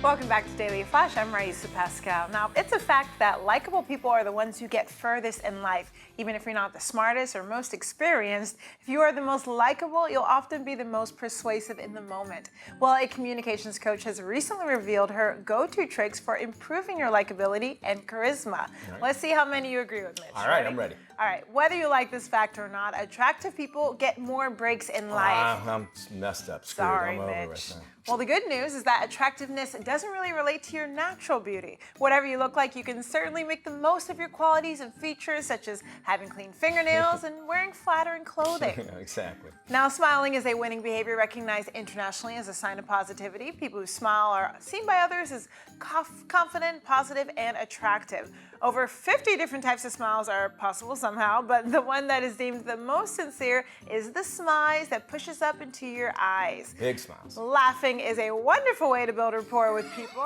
Welcome back to Daily Flash. I'm Riesa, Pascal. Now, it's a fact that likable people are the ones who get furthest in life. Even if you're not the smartest or most experienced, if you are the most likable, you'll often be the most persuasive in the moment. Well, a communications coach has recently revealed her go-to tricks for improving your likability and charisma. Right. Let's see how many you agree with, Mitch. All right, I'm ready. All right, whether you like this fact or not, attractive people get more breaks in life. I'm messed up. Screwed. Sorry, I'm over Mitch. right now. Well, the good news is that attractiveness doesn't really relate to your natural beauty. Whatever you look like, you can certainly make the most of your qualities and features, such as having clean fingernails and wearing flattering clothing. Yeah, exactly. Now, smiling is a winning behavior recognized internationally as a sign of positivity. People who smile are seen by others as confident, positive, and attractive. Over 50 different types of smiles are possible somehow, but the one that is deemed the most sincere is the smize that pushes up into your eyes. Big smiles. Laughing is a wonderful way to build rapport with people.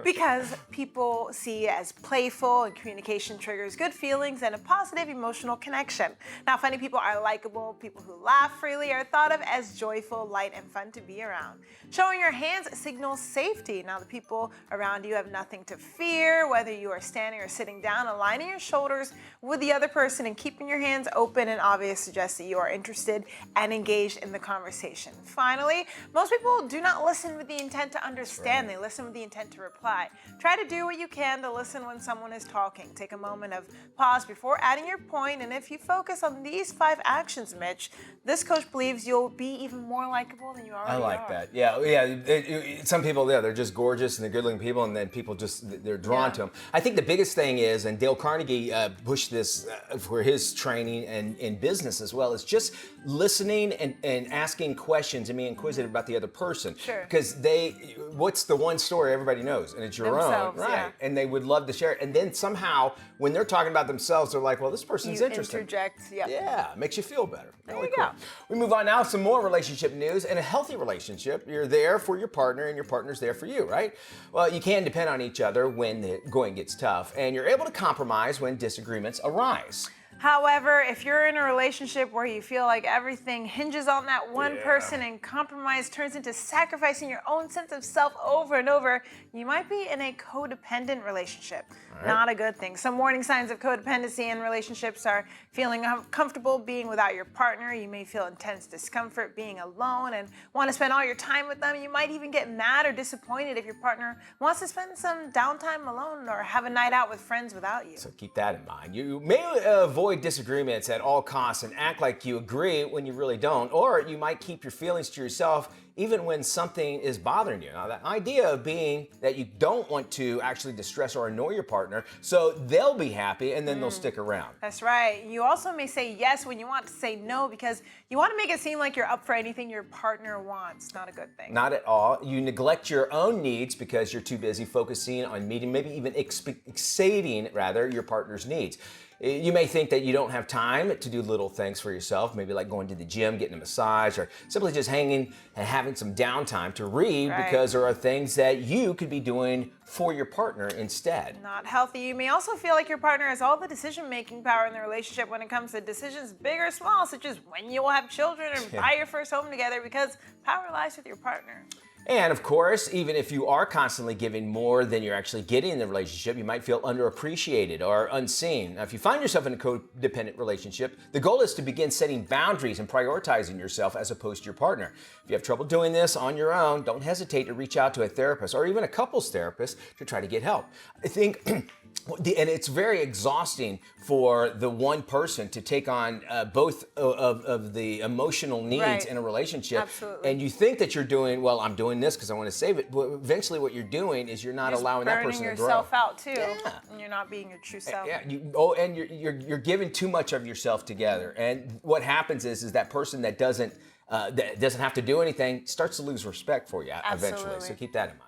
Because people see it as playful, and communication triggers good feelings and a positive emotional connection. Now, funny people are likable. People who laugh freely are thought of as joyful, light, and fun to be around. Showing your hands signals safety. Now, the people around you have nothing to fear, whether you are standing or sitting down. Aligning your shoulders with the other person and keeping your hands open and obvious suggests that you are interested and engaged in the conversation. Finally, most people do not listen with the intent to understand. They listen with the intent to reply. Try to do what you can to listen when someone is talking. Take a moment of pause before adding your point, and if you focus on these 5 actions, Mitch, this coach believes you'll be even more likable than you already are. I like that. Yeah. Some people, they're just gorgeous and they're good-looking people, and then people they're drawn to them. I think the biggest thing is, and Dale Carnegie pushed this for his training and in business as well, is just listening and asking questions and being inquisitive about the other person. Sure. Because what's the one story everybody knows, and it's your Themselves, own, right? yeah. And they would love to share it. And then somehow, when they're talking about themselves, they're like, "Well, this person's interesting." Interject. Yep. Yeah, makes you feel better. There Really you cool. go. We move on now. Some more relationship news. In a healthy relationship, you're there for your partner, and your partner's there for you, right? Well, you can depend on each other when the going gets tough, and you're able to compromise when disagreements arise. However, if you're in a relationship where you feel like everything hinges on that one person and compromise turns into sacrificing your own sense of self over and over, you might be in a codependent relationship. Right. Not a good thing. Some warning signs of codependency in relationships are feeling uncomfortable being without your partner. You may feel intense discomfort being alone and want to spend all your time with them. You might even get mad or disappointed if your partner wants to spend some downtime alone or have a night out with friends without you. So keep that in mind. You may avoid disagreements at all costs and act like you agree when you really don't, or you might keep your feelings to yourself even when something is bothering you. Now, the idea of being that you don't want to actually distress or annoy your partner, so they'll be happy and then they'll stick around. That's right. You also may say yes when you want to say no because you want to make it seem like you're up for anything your partner wants. Not a good thing. Not at all. You neglect your own needs because you're too busy focusing on meeting, maybe even exceeding your partner's needs. You may think that you don't have time to do little things for yourself, maybe like going to the gym, getting a massage, or simply just hanging and having some downtime to read because there are things that you could be doing for your partner instead. Not healthy. You may also feel like your partner has all the decision-making power in the relationship when it comes to decisions big or small, such as when you will have children or buy your first home together, because power lies with your partner. And of course, even if you are constantly giving more than you're actually getting in the relationship, you might feel underappreciated or unseen. Now, if you find yourself in a codependent relationship, the goal is to begin setting boundaries and prioritizing yourself as opposed to your partner. If you have trouble doing this on your own, don't hesitate to reach out to a therapist or even a couples therapist to try to get help. I think and it's very exhausting for the one person to take on both of the emotional needs in a relationship. Absolutely. And you think that you're doing, well, I'm doing this because I want to save it. But eventually what you're doing is you're not allowing that person to grow. You're burning yourself out too. Yeah. And you're not being your true self. Yeah. And you're giving too much of yourself together. And what happens is that person that doesn't have to do anything starts to lose respect for you eventually. So keep that in mind.